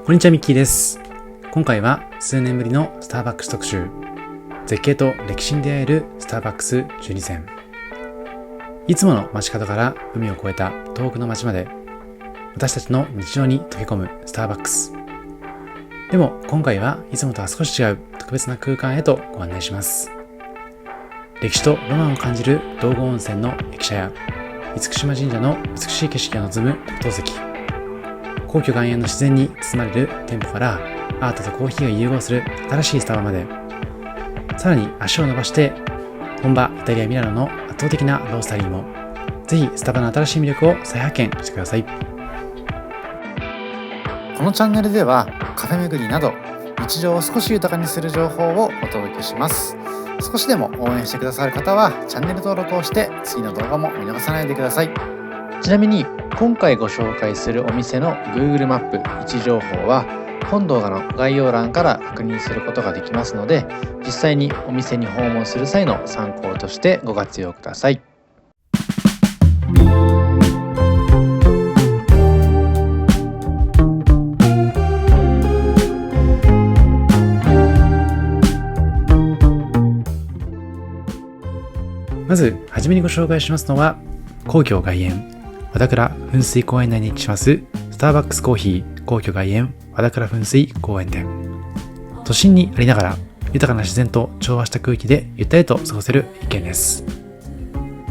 こんにちは、ミッキーです。今回は数年ぶりのスターバックス特集。絶景と歴史に出会えるスターバックス12選。いつもの街角から海を越えた遠くの街まで、私たちの日常に溶け込むスターバックス。でも今回はいつもとは少し違う特別な空間へとご案内します。歴史とロマンを感じる道後温泉の駅舎や、厳島神社の美しい景色を望む特等席。皇居外苑の自然に包まれる店舗からアートとコーヒーが融合する新しいスタバまで、さらに足を伸ばして本場イタリア・ミラノの圧倒的なロースタリーも、ぜひスタバの新しい魅力を再発見してください。このチャンネルではカフェ巡りなど日常を少し豊かにする情報をお届けします。少しでも応援してくださる方はチャンネル登録をして次の動画も見逃さないでください。ちなみに今回ご紹介するお店の Google マップ位置情報は本動画の概要欄から確認することができますので、実際にお店に訪問する際の参考としてご活用ください。まずはじめにご紹介しますのは、皇居外苑和田倉噴水公園内に位置しますスターバックスコーヒー皇居外苑和田倉噴水公園店。都心にありながら豊かな自然と調和した空気でゆったりと過ごせる一軒です。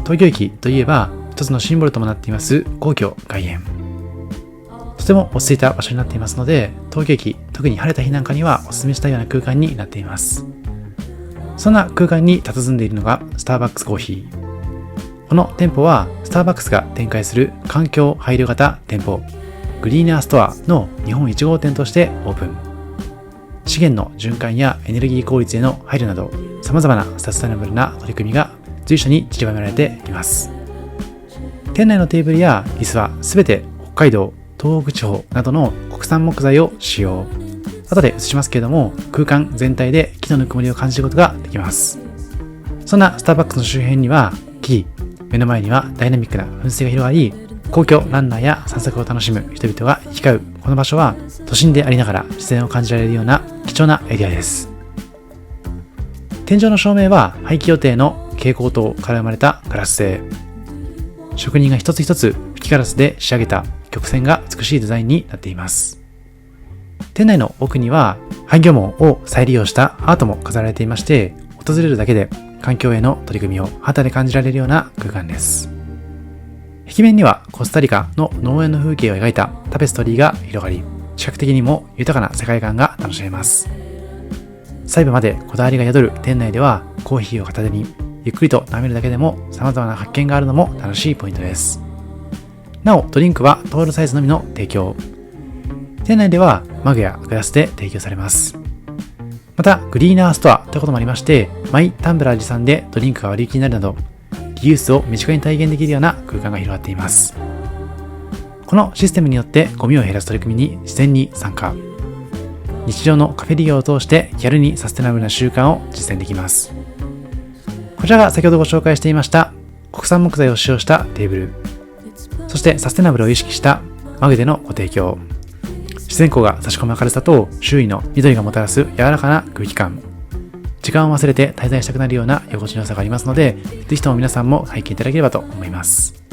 東京駅といえば一つのシンボルともなっています皇居外苑。とても落ち着いた場所になっていますので、東京駅、特に晴れた日なんかにはお勧めしたいような空間になっています。そんな空間に佇んでいるのがスターバックスコーヒー。この店舗はスターバックスが展開する環境配慮型店舗グリーナーストアの日本1号店としてオープン。資源の循環やエネルギー効率への配慮など様々なサステナブルな取り組みが随所に散りばめられています。店内のテーブルや椅子はすべて北海道、東北地方などの国産木材を使用。後で映しますけれども、空間全体で木のぬくもりを感じることができます。そんなスターバックスの周辺には木々、目の前にはダイナミックな噴水が広がり、皇居ランナーや散策を楽しむ人々が行き交うこの場所は、都心でありながら自然を感じられるような貴重なエリアです。天井の照明は廃棄予定の蛍光灯から生まれたガラス製。職人が一つ一つ吹きガラスで仕上げた曲線が美しいデザインになっています。店内の奥には廃墟門を再利用したアートも飾られていまして、訪れるだけで環境への取り組みを肌で感じられるような空間です。壁面にはコスタリカの農園の風景を描いたタペストリーが広がり、視覚的にも豊かな世界観が楽しめます。細部までこだわりが宿る店内では、コーヒーを片手にゆっくりと舐めるだけでも様々な発見があるのも楽しいポイントです。なお、ドリンクはトールサイズのみの提供。店内ではマグやグラスで提供されます。また、グリーナーストアということもありまして、マイタンブラー持参でドリンクが割引になるなど、リユースを身近に体験できるような空間が広がっています。このシステムによってゴミを減らす取り組みに自然に参加。日常のカフェ利用を通して気軽にサステナブルな習慣を実践できます。こちらが先ほどご紹介していました国産木材を使用したテーブル、そしてサステナブルを意識したマグでのご提供。自然光が差し込む明るさと周囲の緑がもたらす柔らかな空気感。時間を忘れて滞在したくなるような居心地の良さがありますので、ぜひとも皆さんも拝見いただければと思います。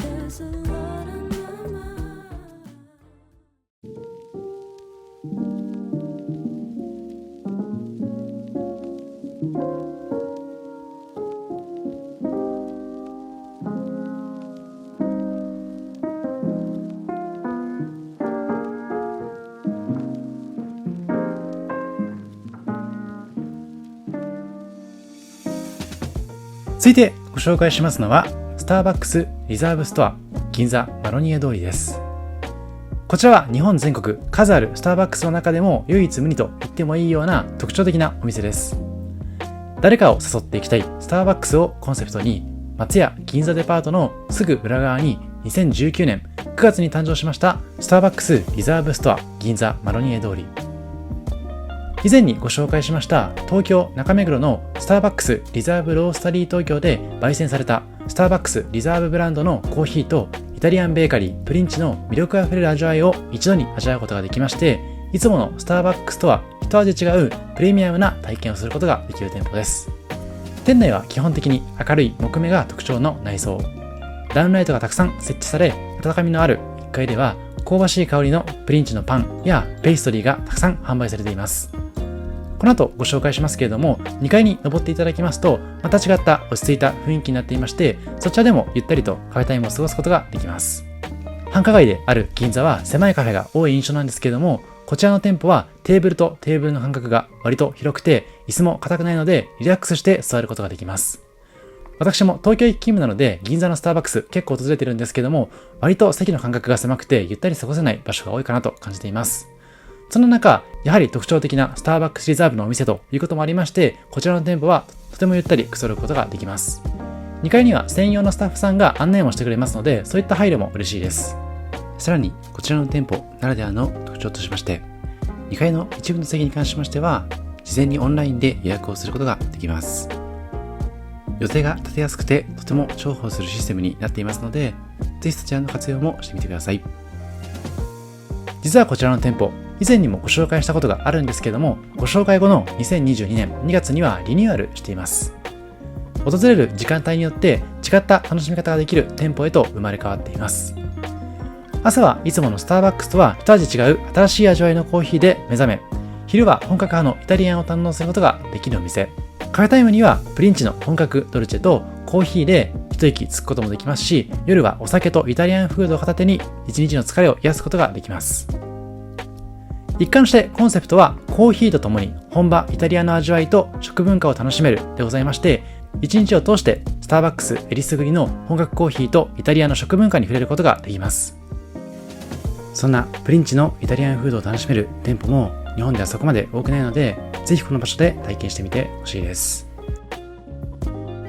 続いてご紹介しますのは、スターバックスリザーブストア銀座マロニエ通りです。こちらは日本全国数あるスターバックスの中でも唯一無二と言ってもいいような特徴的なお店です。誰かを誘っていきたいスターバックスをコンセプトに、松屋銀座デパートのすぐ裏側に2019年9月に誕生しましたスターバックスリザーブストア銀座マロニエ通り。以前にご紹介しました東京中目黒のスターバックスリザーブロースタリー東京で焙煎されたスターバックスリザーブブランドのコーヒーとイタリアンベーカリープリンチの魅力あふれる味わいを一度に味わうことができまして、いつものスターバックスとは一味違うプレミアムな体験をすることができる店舗です。店内は基本的に明るい木目が特徴の内装。ダウンライトがたくさん設置され、温かみのある1階では香ばしい香りのプリンチのパンやペイストリーがたくさん販売されています。この後ご紹介しますけれども、2階に登っていただきますと、また違った落ち着いた雰囲気になっていまして、そちらでもゆったりとカフェタイムを過ごすことができます。繁華街である銀座は狭いカフェが多い印象なんですけれども、こちらの店舗はテーブルとテーブルの間隔が割と広くて、椅子も硬くないのでリラックスして座ることができます。私も東京行き勤務なので銀座のスターバックス結構訪れてるんですけども、割と席の間隔が狭くてゆったり過ごせない場所が多いかなと感じています。その中、やはり特徴的なスターバックスリザーブのお店ということもありまして、こちらの店舗はとてもゆったりくつろぐことができます。2階には専用のスタッフさんが案内もしてくれますので、そういった配慮も嬉しいです。さらに、こちらの店舗ならではの特徴としまして、2階の一部の席に関しましては、事前にオンラインで予約をすることができます。予定が立てやすくて、とても重宝するシステムになっていますので、ぜひそちらの活用もしてみてください。実はこちらの店舗、以前にもご紹介したことがあるんですけども、ご紹介後の2022年2月にはリニューアルしています。訪れる時間帯によって違った楽しみ方ができる店舗へと生まれ変わっています。朝はいつものスターバックスとは一味違う新しい味わいのコーヒーで目覚め、昼は本格派のイタリアンを堪能することができるお店。カフェタイムにはプリンチの本格ドルチェとコーヒーで一息つくこともできますし、夜はお酒とイタリアンフードを片手に一日の疲れを癒すことができます。一貫してコンセプトはコーヒーとともに本場イタリアの味わいと食文化を楽しめるでございまして、一日を通してスターバックスえりすぐりの本格コーヒーとイタリアの食文化に触れることができます。そんなプリンチのイタリアンフードを楽しめる店舗も日本ではそこまで多くないので、ぜひこの場所で体験してみてほしいです。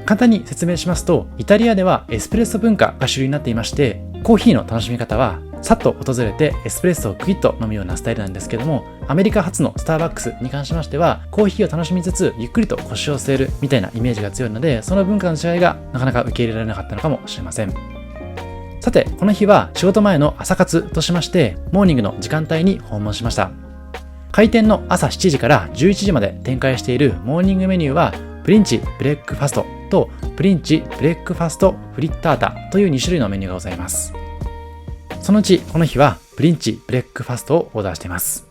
簡単に説明しますと、イタリアではエスプレッソ文化が主流になっていまして、コーヒーの楽しみ方はさっと訪れてエスプレッソをクイッと飲むようなスタイルなんですけども、アメリカ発のスターバックスに関しましてはコーヒーを楽しみつつゆっくりと腰を据えるみたいなイメージが強いので、その文化の違いがなかなか受け入れられなかったのかもしれません。さて、この日は仕事前の朝活としまして、モーニングの時間帯に訪問しました。開店の朝7時から11時まで展開しているモーニングメニューは、プリンチブレックファストとプリンチブレックファストフリッタータという2種類のメニューがございます。そのうちこの日はプリンチブレックファストをオーダーしています。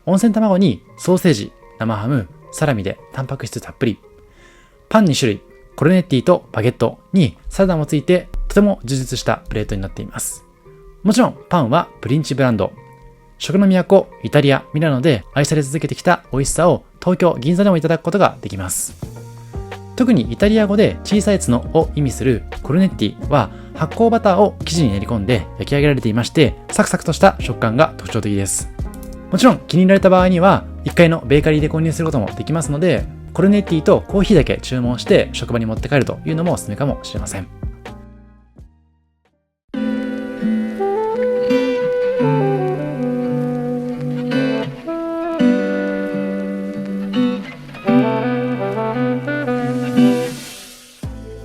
温泉卵にソーセージ、生ハム、サラミでタンパク質たっぷり。パン2種類、コルネッティとバゲットにサラダもついて、とても充実したプレートになっています。もちろんパンはプリンチブランド。食の都イタリア・ミラノで愛され続けてきた美味しさを東京・銀座でもいただくことができます。特にイタリア語で小さい角を意味するコルネッティは発酵バターを生地に練り込んで焼き上げられていまして、サクサクとした食感が特徴的です。もちろん気に入られた場合には1階のベーカリーで購入することもできますので、コルネッティとコーヒーだけ注文して職場に持って帰るというのもおすすめかもしれません。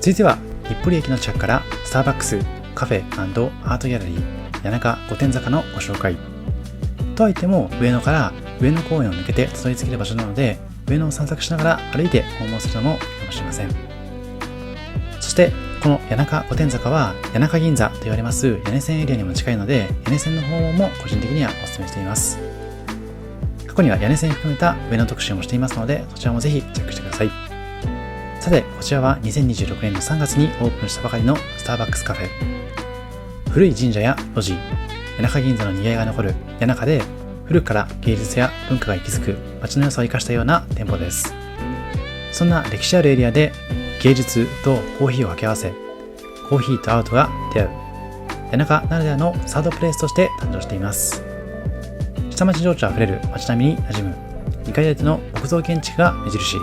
続いては日暮里駅の近くからスターバックスカフェ&アートギャラリー谷中御殿坂のご紹介とはいっても、上野から上野公園を抜けてたどり着ける場所なので、上野を散策しながら歩いて訪問するのもいいかもしれません。そしてこの谷中御殿坂は谷中銀座と言われます屋根線エリアにも近いので、屋根線の訪問も個人的にはお勧めしています。過去には屋根線含めた上野特集もしていますので、そちらもぜひチェックしてください。さて、こちらは2026年の3月にオープンしたばかりのスターバックスカフェ。古い神社や路地、谷中銀座の賑わいが残る谷中で、古くから芸術や文化が息づく街の良さを生かしたような店舗です。そんな歴史あるエリアで芸術とコーヒーを掛け合わせ、コーヒーとアートが出会う谷中ならではのサードプレイスとして誕生しています。下町情緒あふれる街並みに馴染む2階建ての木造建築が目印。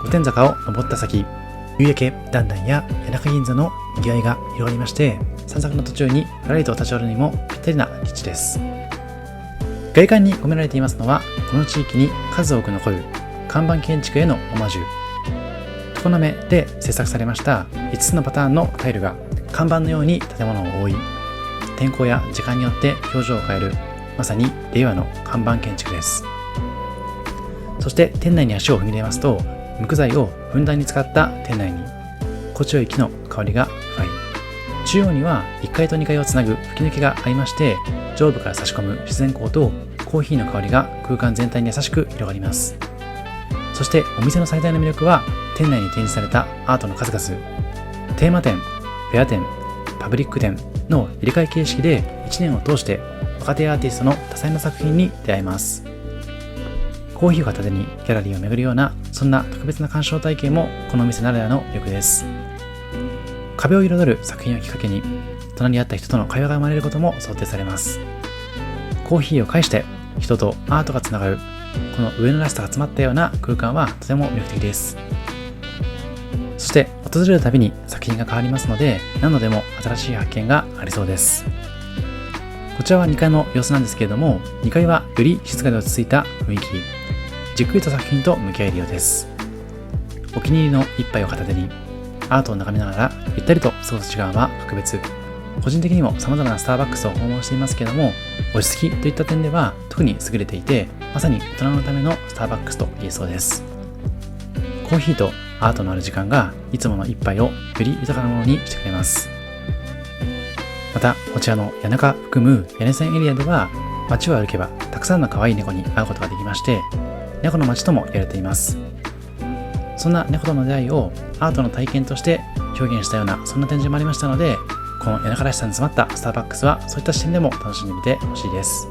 御殿坂を登った先、夕焼け段々や谷中銀座の賑わいが広がりまして、散策の途中にふらりと立ち寄るにもぴったりな立地です。外観に込められていますのは、この地域に数多く残る看板建築へのオマージュ。常滑で制作されました5つのパターンのタイルが看板のように建物を覆い、天候や時間によって表情を変えるまさに令和の看板建築です。そして店内に足を踏み入れますと、無垢材をふんだんに使った店内に心地よい木の香りがふわり、中央には1階と2階をつなぐ吹き抜けがありまして、上部から差し込む自然光とコーヒーの香りが空間全体に優しく広がります。そしてお店の最大の魅力は、店内に展示されたアートの数々。テーマ展、フェア展、パブリック展の入れ替え形式で1年を通して若手アーティストの多彩な作品に出会えます。コーヒーを片手にギャラリーを巡るような、そんな特別な鑑賞体験もこのお店ならではの魅力です。壁を彩る作品をきっかけに隣り合った人との会話が生まれることも想定されます。コーヒーを介して人とアートがつながる、この上野らしさが詰まったような空間はとても魅力的です。そして訪れるたびに作品が変わりますので、何度でも新しい発見がありそうです。こちらは2階の様子なんですけれども、2階はより静かで落ち着いた雰囲気、じっくりと作品と向き合えるようです。お気に入りの一杯を片手にアートを眺めながらゆったりと過ごす時間は格別。個人的にも様々なスターバックスを訪問していますけれども、落ち着きといった点では特に優れていて、まさに大人のためのスターバックスと言えそうです。コーヒーとアートのある時間がいつもの一杯をより豊かなものにしてくれます。またこちらの谷中含む屋根線エリアでは、街を歩けばたくさんの可愛い猫に会うことができまして、猫の街とも言われています。そんな猫との出会いをアートの体験として表現したような、そんな展示もありましたので、この谷中らしさに詰まったスターバックスはそういった視点でも楽しんでみてほしいです。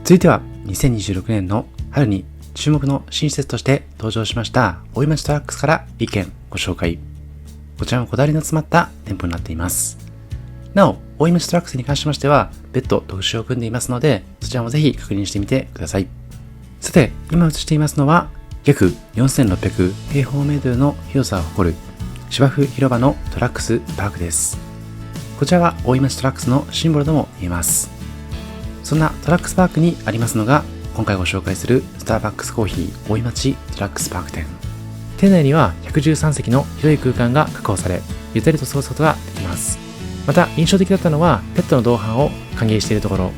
続いては2026年の春に注目の新施設として登場しました大井町トラックスから1件ご紹介。こちらもこだわりの詰まった店舗になっています。なお、大井町トラックスに関しましては別途特集を組んでいますので、そちらもぜひ確認してみてください。さて、今映していますのは約4600平方メートルの広さを誇る芝生広場のトラックスパークです。こちらは大井町トラックスのシンボルとも言えます。そんなトラックスパークにありますのが、今回ご紹介するスターバックスコーヒー大井町トラックスパーク店。店内には113席の広い空間が確保され、ゆったりと過ごすことができます。また印象的だったのはペットの同伴を歓迎しているところ。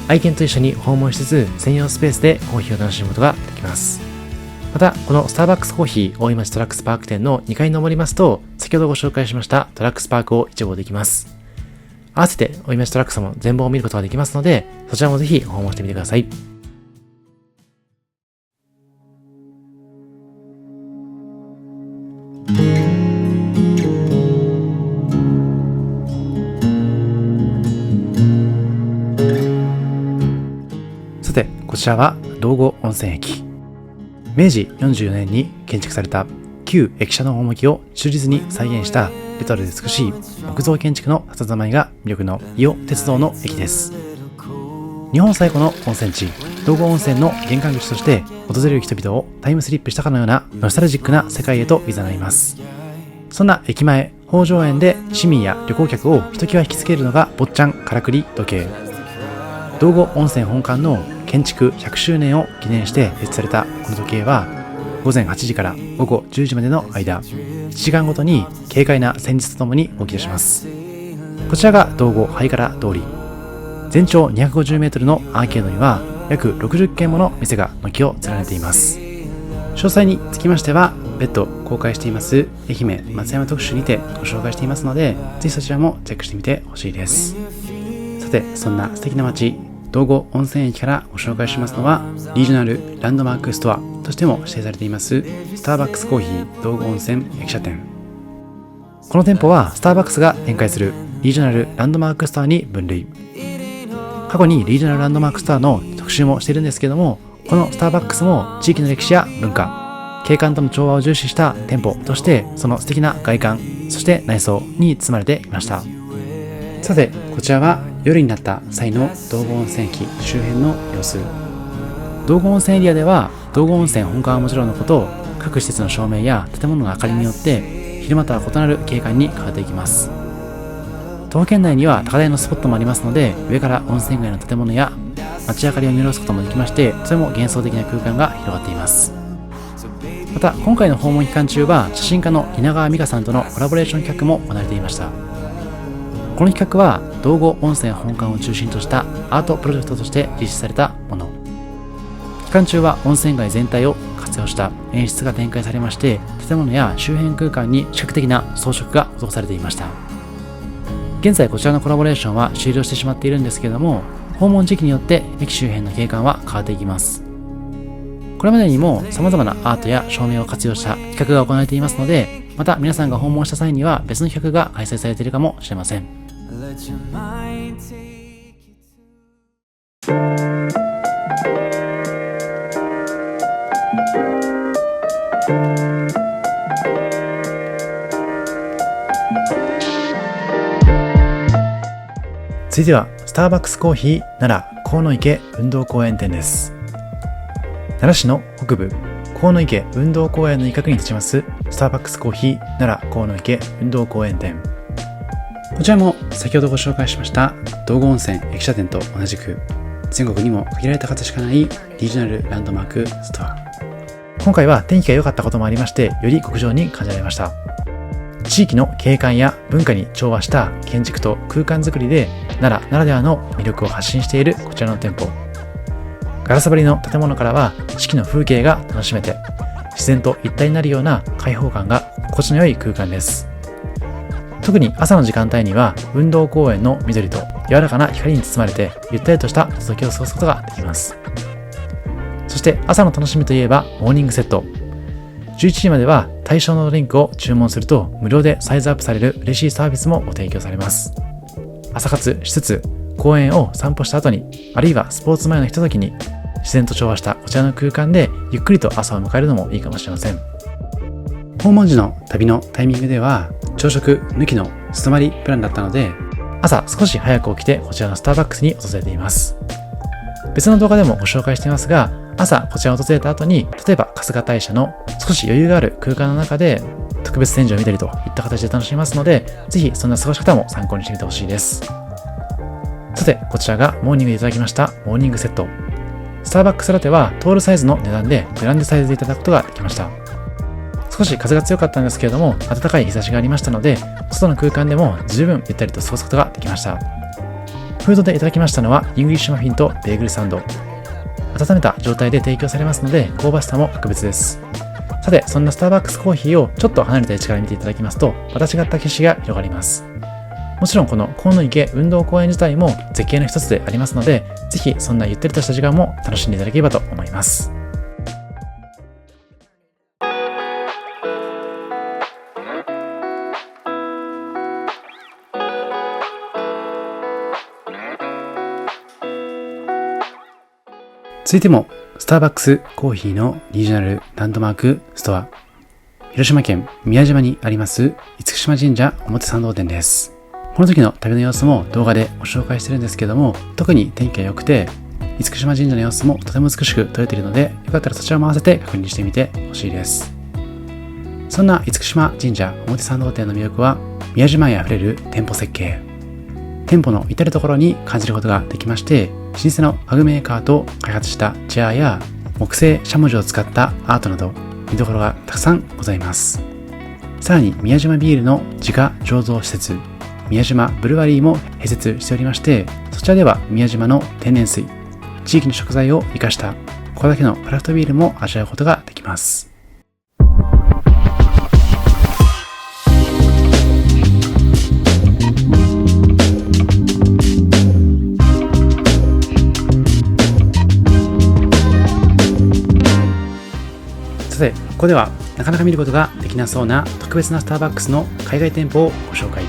愛犬と一緒に訪問しつつ専用スペースでコーヒーを楽しむことができます。またこのスターバックスコーヒー大井町トラックスパーク店の2階に登りますと、先ほどご紹介しましたトラックスパークを一望できます。合わせて大井町トラックスも全貌を見ることができますので、そちらもぜひ訪問してみてください。さて、こちらは道後温泉駅。明治44年に建築された旧駅舎の趣を忠実に再現したレトロで美しい木造建築の佇まいが魅力の伊予鉄道の駅です。日本最古の温泉地、道後温泉の玄関口として訪れる人々をタイムスリップしたかのようなノスタルジックな世界へと誘います。そんな駅前、北条園で市民や旅行客をひときわ引きつけるのが坊ちゃんからくり時計。道後温泉本館の建築100周年を記念して設置されたこの時計は、午前8時から午後10時までの間、1時間ごとに軽快な旋律とともに動き出します。こちらが道後ハイカラ通り。全長250メートルのアーケードには約60軒もの店が軒を連ねています。詳細につきましては別途公開しています愛媛松山特集にてご紹介していますので、ぜひそちらもチェックしてみてほしいです。さて、そんな素敵な街道後温泉駅からご紹介しますのは、リージョナルランドマークストアとしても指定されていますスターバックスコーヒー道後温泉駅舎店。この店舗はスターバックスが展開するリージョナルランドマークストアに分類。過去にリージョナルランドマークストアの特集もしているんですけども、このスターバックスも地域の歴史や文化、景観との調和を重視した店舗として、その素敵な外観、そして内装に包まれていました。さて、こちらは夜になった際の道後温泉駅周辺の様子。道後温泉エリアでは道後温泉本館はもちろんのこと、各施設の照明や建物の明かりによって昼間とは異なる景観に変わっていきます。徒歩圏内には高台のスポットもありますので、上から温泉街の建物や街明かりを見下ろすこともできまして、とても幻想的な空間が広がっています。また今回の訪問期間中は写真家の稲川美香さんとのコラボレーション企画も行われていました。この企画は道後温泉本館を中心としたアートプロジェクトとして実施されたもの。期間中は温泉街全体を活用した演出が展開されまして、建物や周辺空間に視覚的な装飾が施されていました。現在こちらのコラボレーションは終了してしまっているんですけれども、訪問時期によって駅周辺の景観は変わっていきます。これまでにも様々なアートや照明を活用した企画が行われていますので、また皆さんが訪問した際には別の企画が開催されているかもしれません。続いてはスターバックスコーヒー奈良河野池運動公園店です。奈良市の北部河野池運動公園の一角に立ちますスターバックスコーヒー奈良河野池運動公園店。こちらも先ほどご紹介しました道後温泉駅舎店と同じく全国にも限られた数しかないリージョナルランドマークストア。今回は天気が良かったこともありまして、より極上に感じられました。地域の景観や文化に調和した建築と空間づくりで奈良ならではの魅力を発信しているこちらの店舗。ガラス張りの建物からは四季の風景が楽しめて、自然と一体になるような開放感が心地の良い空間です。特に朝の時間帯には運動公園の緑と柔らかな光に包まれてゆったりとしたひとときを過ごすことができます。そして朝の楽しみといえばモーニングセット。11時までは対象のドリンクを注文すると無料でサイズアップされる嬉しいサービスもご提供されます。朝活しつつ公園を散歩した後に、あるいはスポーツ前のひとときに自然と調和したこちらの空間でゆっくりと朝を迎えるのもいいかもしれません。訪問時の旅のタイミングでは朝食抜きの素泊まりプランだったので、朝少し早く起きてこちらのスターバックスに訪れています。別の動画でもご紹介していますが、朝こちらを訪れた後に、例えば春日大社の少し余裕がある空間の中で特別展示を見たりといった形で楽しみますので、ぜひそんな過ごし方も参考にしてみてほしいです。さて、こちらがモーニングでいただきましたモーニングセット。スターバックスラテはトールサイズの値段でグランデサイズでいただくことができました。少し風が強かったんですけれども、暖かい日差しがありましたので、外の空間でも十分ゆったりと過ごすことができました。フードでいただきましたのはイングリッシュマフィンとベーグルサンド。温めた状態で提供されますので、香ばしさも格別です。さて、そんなスターバックスコーヒーをちょっと離れた位置から見ていただきますと、また違った景色が広がります。もちろんこの河野池運動公園自体も絶景の一つでありますので、ぜひそんなゆったりとした時間も楽しんでいただければと思います。続いてもスターバックスコーヒーのリージョナルランドマークストア、広島県宮島にあります厳島神社表参道店です。この時の旅の様子も動画でご紹介してるんですけども、特に天気が良くて厳島神社の様子もとても美しく撮れているので、よかったらそちらも合わせて確認してみてほしいです。そんな厳島神社表参道店の魅力は宮島愛あふれる店舗設計。店舗の至るところに感じることができまして、老舗の家具メーカーと開発したチェアや木製しゃもじを使ったアートなど見どころがたくさんございます。さらに宮島ビールの自家醸造施設宮島ブルワリーも併設しておりまして、そちらでは宮島の天然水、地域の食材を生かしたここだけのクラフトビールも味わうことができます。さて、ここではなかなか見ることができなそうな特別なスターバックスの海外店舗をご紹介。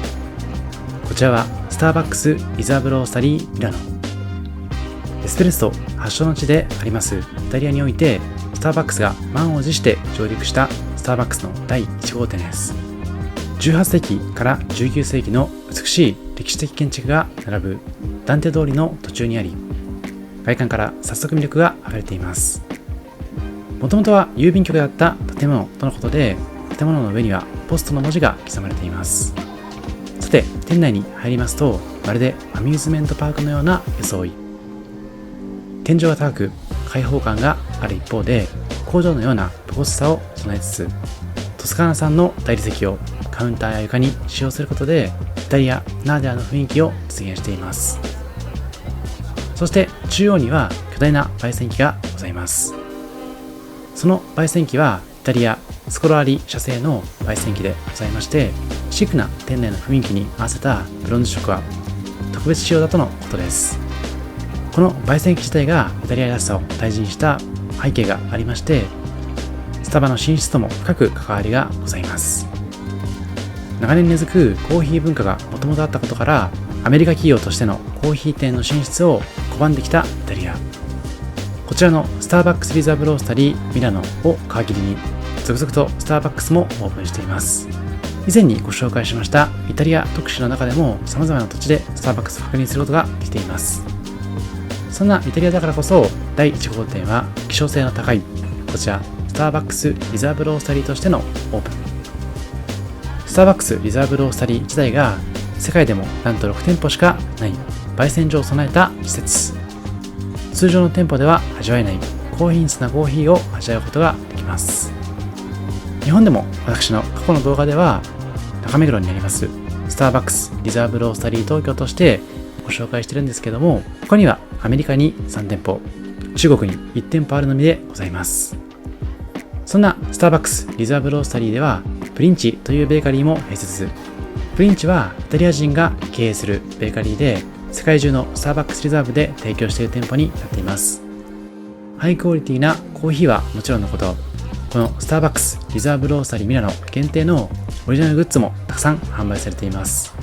こちらはスターバックスリザーブロースタリーミラノ。エスプレッソ発祥の地でありますイタリアにおいて、スターバックスが満を持して上陸したスターバックスの第1号店です。18世紀から19世紀の美しい歴史的建築が並ぶダンテ通りの途中にあり、外観から早速魅力があふれています。もともとは郵便局だった建物とのことで、建物の上にはポストの文字が刻まれています。ささて、店内に入りますと、まるでアミューズメントパークのような装い。天井が高く、開放感がある一方で、工場のようなポスさを備えつつ、トスカーナ産の大理石をカウンターや床に使用することで、イタリアならではの雰囲気を実現しています。そして中央には巨大な焙煎機がございます。その焙煎機はイタリアスコロアリ社製の焙煎機でございまして、シックな店内の雰囲気に合わせたブロンズ色は特別仕様だとのことです。この焙煎機自体がイタリアらしさを大事にした背景がありまして、スタバの進出とも深く関わりがございます。長年根付くコーヒー文化がもともとあったことから、アメリカ企業としてのコーヒー店の進出を拒んできたイタリア。こちらのスターバックスリザーブロースタリーミラノを皮切りに、続々とスターバックスもオープンしています。以前にご紹介しましたイタリア特集の中でも様々な土地でスターバックスを確認することができています。そんなイタリアだからこそ、第1号店は希少性の高いこちらスターバックスリザーブロースタリーとしてのオープン。スターバックスリザーブロースタリー自体が世界でもなんと6店舗しかない焙煎所を備えた施設。通常の店舗では味わえない高品質なコーヒーを味わうことができます。日本でも私の過去の動画では中目黒にありますスターバックスリザーブロースタリー東京としてご紹介してるんですけども、ここにはアメリカに3店舗、中国に1店舗あるのみでございます。そんなスターバックスリザーブロースタリーではプリンチというベーカリーも併設。プリンチはイタリア人が経営するベーカリーで、世界中のスターバックスリザーブで提供している店舗になっています。ハイクオリティなコーヒーはもちろんのこと、このスターバックスリザーブロースタリーミラノ限定のオリジナルグッズもたくさん販売されています。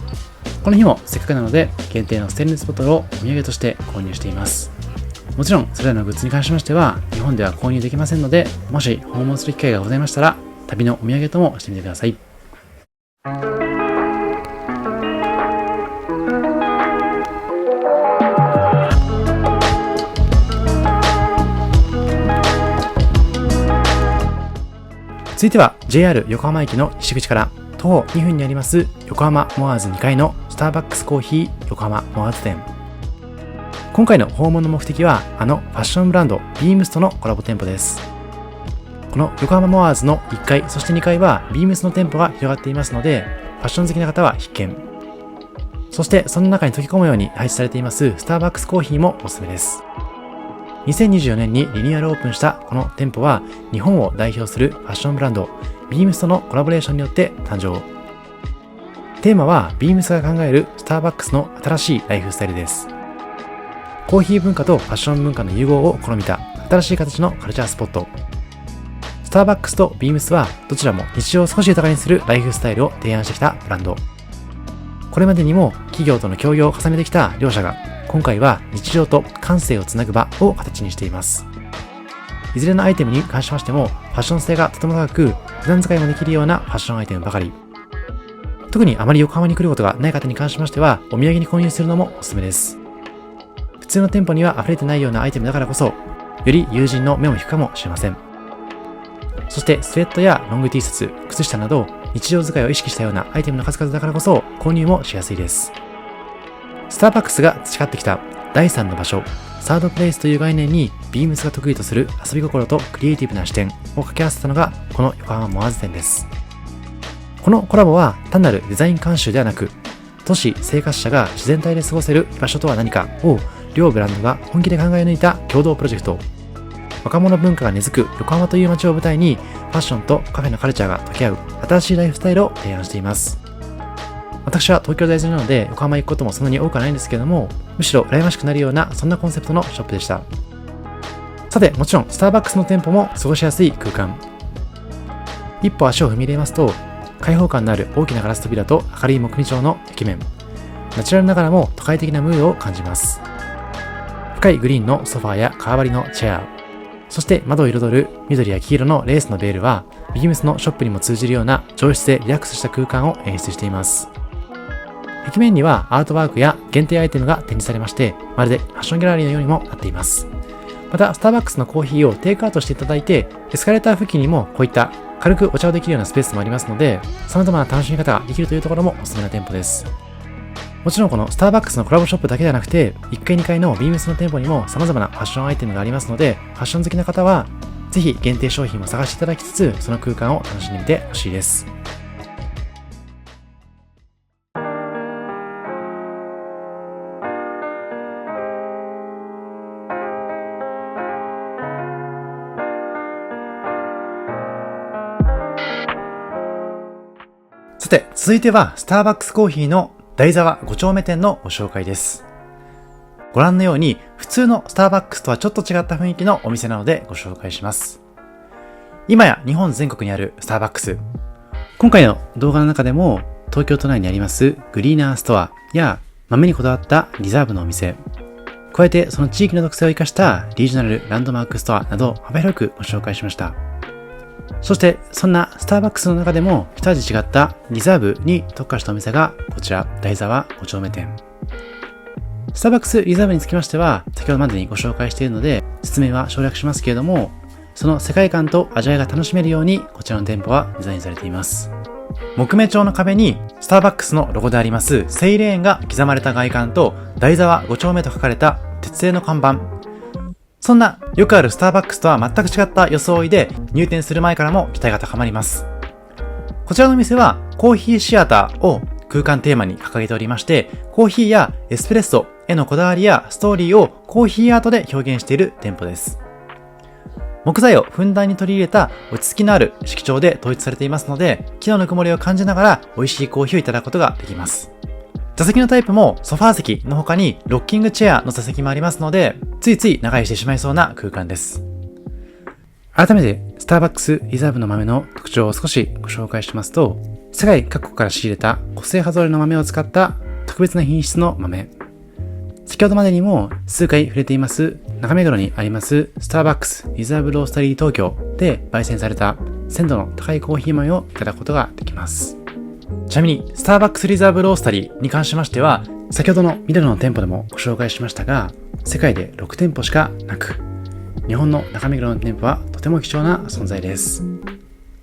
この日もせっかくなので限定のステンレスボトルをお土産として購入しています。もちろんそれらのグッズに関しましては日本では購入できませんので、もし訪問する機会がございましたら旅のお土産ともしてみてください。続いては JR 横浜駅の西口から徒歩2分にあります横浜モアーズ2階のスターバックスコーヒー横浜モアーズ店。今回の訪問の目的はファッションブランドビームスとのコラボ店舗です。この横浜モアーズの1階そして2階はビームスの店舗が広がっていますので、ファッション好きな方は必見。そしてその中に溶け込むように配置されていますスターバックスコーヒーもおすすめです。2024年にリニューアルオープンしたこの店舗は日本を代表するファッションブランドビームスとのコラボレーションによって誕生。テーマはビームスが考えるスターバックスの新しいライフスタイルです。コーヒー文化とファッション文化の融合を試みた新しい形のカルチャースポット。スターバックスとビームスはどちらも日常を少し豊かにするライフスタイルを提案してきたブランド。これまでにも企業との協業を重ねてきた両社が今回は日常と感性をつなぐ場を形にしています。いずれのアイテムに関しましてもファッション性がとても高く、普段使いもできるようなファッションアイテムばかり。特にあまり横浜に来ることがない方に関しましてはお土産に購入するのもおすすめです。普通の店舗には溢れてないようなアイテムだからこそ、より友人の目を引くかもしれません。そしてスウェットやロング T シャツ、靴下など日常使いを意識したようなアイテムの数々だからこそ購入もしやすいです。スターバックスが培ってきた第3の場所、サードプレイスという概念にビームスが得意とする遊び心とクリエイティブな視点を掛け合わせたのがこの横浜モアーズ店です。このコラボは単なるデザイン監修ではなく、都市生活者が自然体で過ごせる居場所とは何かを両ブランドが本気で考え抜いた共同プロジェクト。若者文化が根付く横浜という街を舞台にファッションとカフェのカルチャーが溶け合う新しいライフスタイルを提案しています。私は東京在住なので横浜行くこともそんなに多くはないんですけども、むしろ羨ましくなるようなそんなコンセプトのショップでした。さて、もちろんスターバックスの店舗も過ごしやすい空間。一歩足を踏み入れますと、開放感のある大きなガラス扉と明るい木目調の壁面。ナチュラルながらも都会的なムードを感じます。深いグリーンのソファーや革張りのチェア、そして窓を彩る緑や黄色のレースのベールはビームスのショップにも通じるような上質でリラックスした空間を演出しています。壁面にはアートワークや限定アイテムが展示されまして、まるでファッションギャラリーのようにもなっています。またスターバックスのコーヒーをテイクアウトしていただいて、エスカレーター付近にもこういった軽くお茶をできるようなスペースもありますので、様々な楽しみ方ができるというところもおすすめな店舗です。もちろんこのスターバックスのコラボショップだけではなくて、1階2階のビームスの店舗にも様々なファッションアイテムがありますので、ファッション好きな方はぜひ限定商品を探していただきつつ、その空間を楽しんでみてほしいです。さて、続いてはスターバックスコーヒーの台沢5丁目店のご紹介です。ご覧のように普通のスターバックスとはちょっと違った雰囲気のお店なのでご紹介します。今や日本全国にあるスターバックス。今回の動画の中でも東京都内にありますグリーナーストアや豆にこだわったリザーブのお店、加えてその地域の特性を生かしたリージョナルランドマークストアなど幅広くご紹介しました。そしてそんなスターバックスの中でも一味違ったリザーブに特化したお店がこちら台沢5丁目店。スターバックスリザーブにつきましては先ほどまでにご紹介しているので説明は省略しますけれども、その世界観と味わいが楽しめるようにこちらの店舗はデザインされています。木目調の壁にスターバックスのロゴでありますセイレーンが刻まれた外観と台沢5丁目と書かれた鉄製の看板。そんなよくあるスターバックスとは全く違った装いで入店する前からも期待が高まります。こちらの店はコーヒーシアターを空間テーマに掲げておりまして、コーヒーやエスプレッソへのこだわりやストーリーをコーヒーアートで表現している店舗です。木材をふんだんに取り入れた落ち着きのある色調で統一されていますので、木のぬくもりを感じながら美味しいコーヒーをいただくことができます。座席のタイプもソファー席の他にロッキングチェアの座席もありますので、ついつい長居してしまいそうな空間です。改めてスターバックスリザーブの豆の特徴を少しご紹介しますと、世界各国から仕入れた個性派揃いの豆を使った特別な品質の豆。先ほどまでにも数回触れています中目黒にありますスターバックスリザーブロースタリー東京で焙煎された鮮度の高いコーヒー豆をいただくことができます。ちなみにスターバックスリザーブロースタリーに関しましては、先ほどのミラノの店舗でもご紹介しましたが、世界で6店舗しかなく、日本の中目黒の店舗はとても貴重な存在です。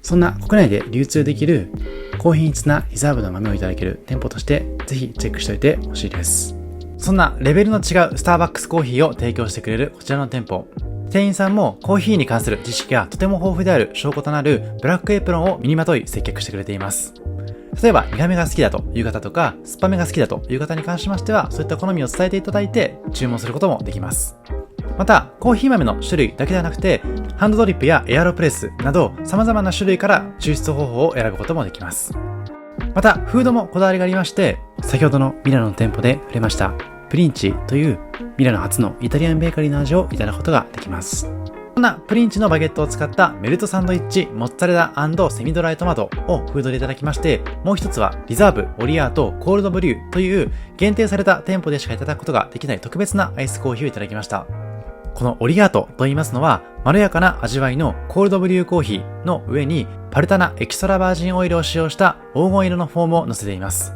そんな国内で流通できる高品質なリザーブの豆をいただける店舗としてぜひチェックしておいてほしいです。そんなレベルの違うスターバックスコーヒーを提供してくれるこちらの店舗、店員さんもコーヒーに関する知識がとても豊富である証拠となるブラックエプロンを身にまとい接客してくれています。例えば苦めが好きだという方とか酸っぱめが好きだという方に関しましては、そういった好みを伝えていただいて注文することもできます。またコーヒー豆の種類だけではなくて、ハンドドリップやエアロプレスなど様々な種類から抽出方法を選ぶこともできます。またフードもこだわりがありまして、先ほどのミラノの店舗で触れましたプリンチというミラノ初のイタリアンベーカリーの味をいただくことができます。こんなプリンチのバゲットを使ったメルトサンドイッチモッツァレラ&セミドライトマトをフードでいただきまして、もう一つはリザーブ、オリアート、コールドブリューという限定された店舗でしかいただくことができない特別なアイスコーヒーをいただきました。このオリアートと言いますのは、まろやかな味わいのコールドブリューコーヒーの上にパルタナエキストラバージンオイルを使用した黄金色のフォームを乗せています。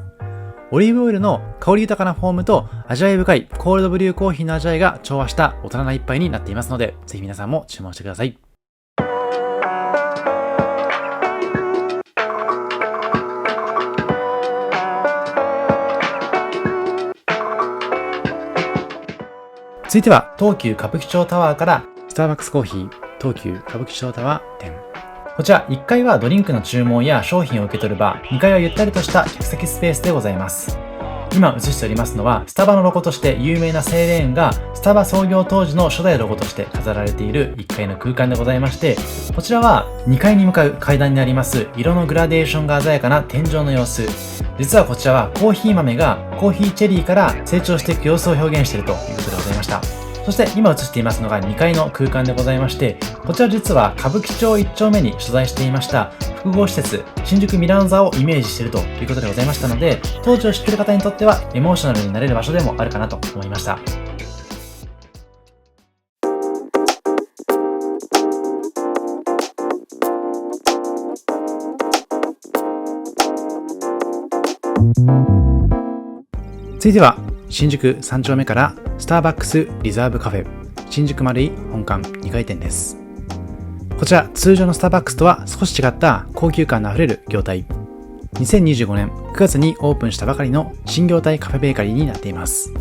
オリーブオイルの香り豊かなフォームと味わい深いコールドブリューコーヒーの味わいが調和した大人な一杯になっていますので、ぜひ皆さんも注文してください。続いては東急歌舞伎町タワーからスターバックスコーヒー東急歌舞伎町タワー店。こちら1階はドリンクの注文や商品を受け取る場、2階はゆったりとした客席スペースでございます。今映しておりますのはスタバのロゴとして有名なセイレーンがスタバ創業当時の初代ロゴとして飾られている1階の空間でございまして、こちらは2階に向かう階段になります色のグラデーションが鮮やかな天井の様子。実はこちらはコーヒー豆がコーヒーチェリーから成長していく様子を表現しているということでございました。そして今映していますのが2階の空間でございまして、こちら実は歌舞伎町1丁目に所在していました複合施設新宿ミラノ座をイメージしているということでございましたので、当時を知っている方にとってはエモーショナルになれる場所でもあるかなと思いました。続いては新宿3丁目からスターバックスリザーブカフェ新宿マルイ本館2階店です。こちら通常のスターバックスとは少し違った高級感のあふれる業態。2025年9月にオープンしたばかりの新業態カフェベーカリーになっています。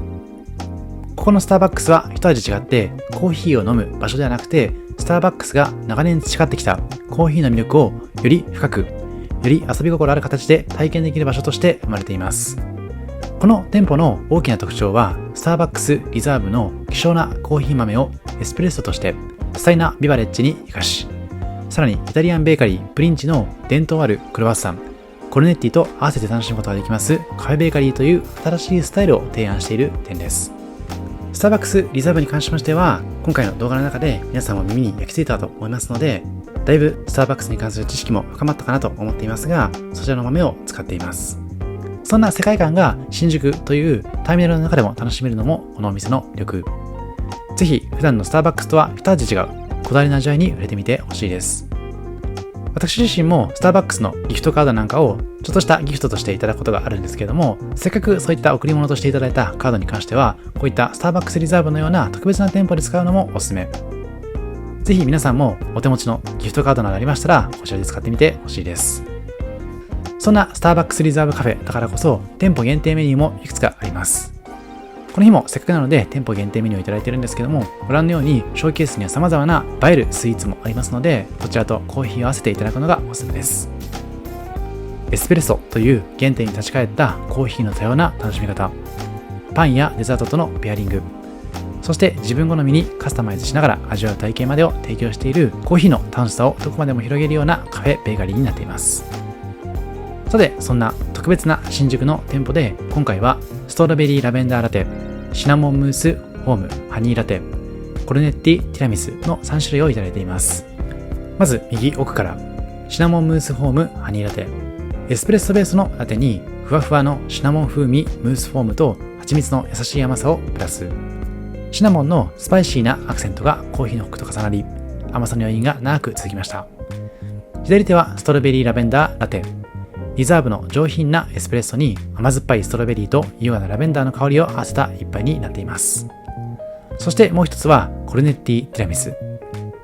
ここのスターバックスは一味違ってコーヒーを飲む場所ではなくて、スターバックスが長年培ってきたコーヒーの魅力をより深く、より遊び心ある形で体験できる場所として生まれています。この店舗の大きな特徴は、スターバックスリザーブの希少なコーヒー豆をエスプレッソとして多彩なビバレッジに生かし、さらにイタリアンベーカリープリンチの伝統あるクロワッサン、コルネッティと合わせて楽しむことができますカフェベーカリーという新しいスタイルを提案している点です。スターバックスリザーブに関しましては、今回の動画の中で皆さんも耳に焼き付いたと思いますので、だいぶスターバックスに関する知識も深まったかなと思っていますが、そちらの豆を使っています。そんな世界観が新宿というターミナルの中でも楽しめるのもこのお店の魅力。ぜひ普段のスターバックスとは一味違うこだわりの味わいに触れてみてほしいです。私自身もスターバックスのギフトカードなんかをちょっとしたギフトとしていただくことがあるんですけれども、せっかくそういった贈り物としていただいたカードに関しては、こういったスターバックスリザーブのような特別な店舗で使うのもおすすめ。ぜひ皆さんもお手持ちのギフトカードなどありましたら、こちらで使ってみてほしいです。そんなスターバックスリザーブカフェだからこそ、店舗限定メニューもいくつかあります。この日もせっかくなので店舗限定メニューをいただいているんですけども、ご覧のようにショーケースには様々な映えるスイーツもありますので、こちらとコーヒーを合わせていただくのがおすすめです。エスプレッソという原点に立ち返ったコーヒーの多様な楽しみ方、パンやデザートとのペアリング、そして自分好みにカスタマイズしながら味わう体験までを提供しているコーヒーの楽しさをどこまでも広げるようなカフェベーカリーになっています。さて、そんな特別な新宿の店舗で今回はストロベリーラベンダーラテ、シナモンムースホームハニーラテ、コルネッティティラミスの3種類をいただいています。まず右奥からシナモンムースホームハニーラテ、エスプレッソベースのラテにふわふわのシナモン風味ムースフォームと蜂蜜の優しい甘さをプラス、シナモンのスパイシーなアクセントがコーヒーのコクと重なり、甘さの余韻が長く続きました。左手はストロベリーラベンダーラテ、リザーブの上品なエスプレッソに甘酸っぱいストロベリーと優雅なラベンダーの香りを合わせた一杯になっています。そしてもう一つはコルネッティティラミス、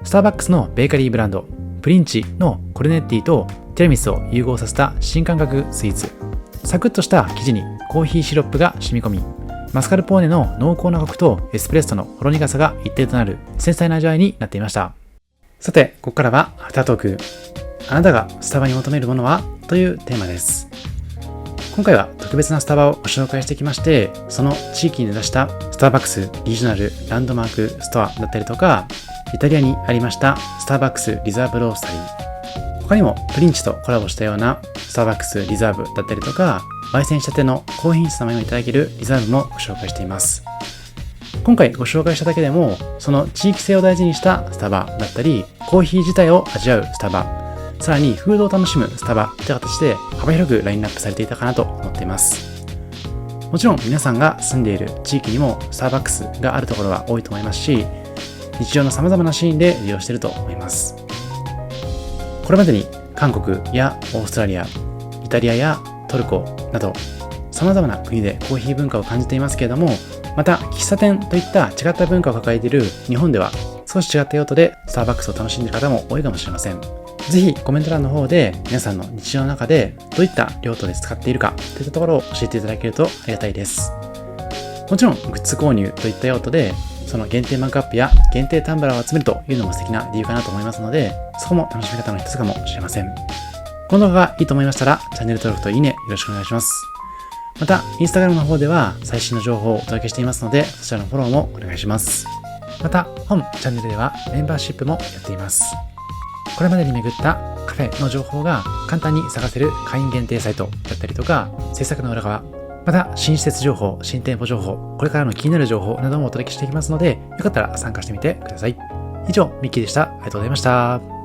スターバックスのベーカリーブランドプリンチのコルネッティとティラミスを融合させた新感覚スイーツ。サクッとした生地にコーヒーシロップが染み込み、マスカルポーネの濃厚なコクとエスプレッソのほろ苦さが一定となる繊細な味わいになっていました。さて、ここからはアフタートーク。あなたがスタバに求めるものはというテーマです。今回は特別なスタバをご紹介してきまして、その地域に根ざしたスターバックスリージョナルランドマークストアだったりとか、イタリアにありましたスターバックスリザーブロースタリー、他にもプリンチとコラボしたようなスターバックスリザーブだったりとか、焙煎したての高品質な豆をいただけるリザーブもご紹介しています。今回ご紹介しただけでも、その地域性を大事にしたスタバだったり、コーヒー自体を味わうスタバ、さらにフードを楽しむスタバという形で幅広くラインナップされていたかなと思っています。もちろん皆さんが住んでいる地域にもスターバックスがあるところは多いと思いますし、日常の様々なシーンで利用していると思います。これまでに韓国やオーストラリア、イタリアやトルコなど様々な国でコーヒー文化を感じていますけれども、また喫茶店といった違った文化を抱えている日本では少し違った用途でスターバックスを楽しんでいる方も多いかもしれません。ぜひコメント欄の方で皆さんの日常の中でどういった用途で使っているかといったところを教えていただけるとありがたいです。もちろんグッズ購入といった用途でその限定マグカップや限定タンブラーを集めるというのも素敵な理由かなと思いますので、そこも楽しみ方の一つかもしれません。この動画がいいと思いましたらチャンネル登録といいねよろしくお願いします。またインスタグラムの方では最新の情報をお届けしていますので、そちらのフォローもお願いします。また本チャンネルではメンバーシップもやっています。これまでに巡ったカフェの情報が簡単に探せる会員限定サイトだったりとか、制作の裏側、また新施設情報、新店舗情報、これからの気になる情報などもお届けしていきますので、よかったら参加してみてください。以上、ミッキーでした。ありがとうございました。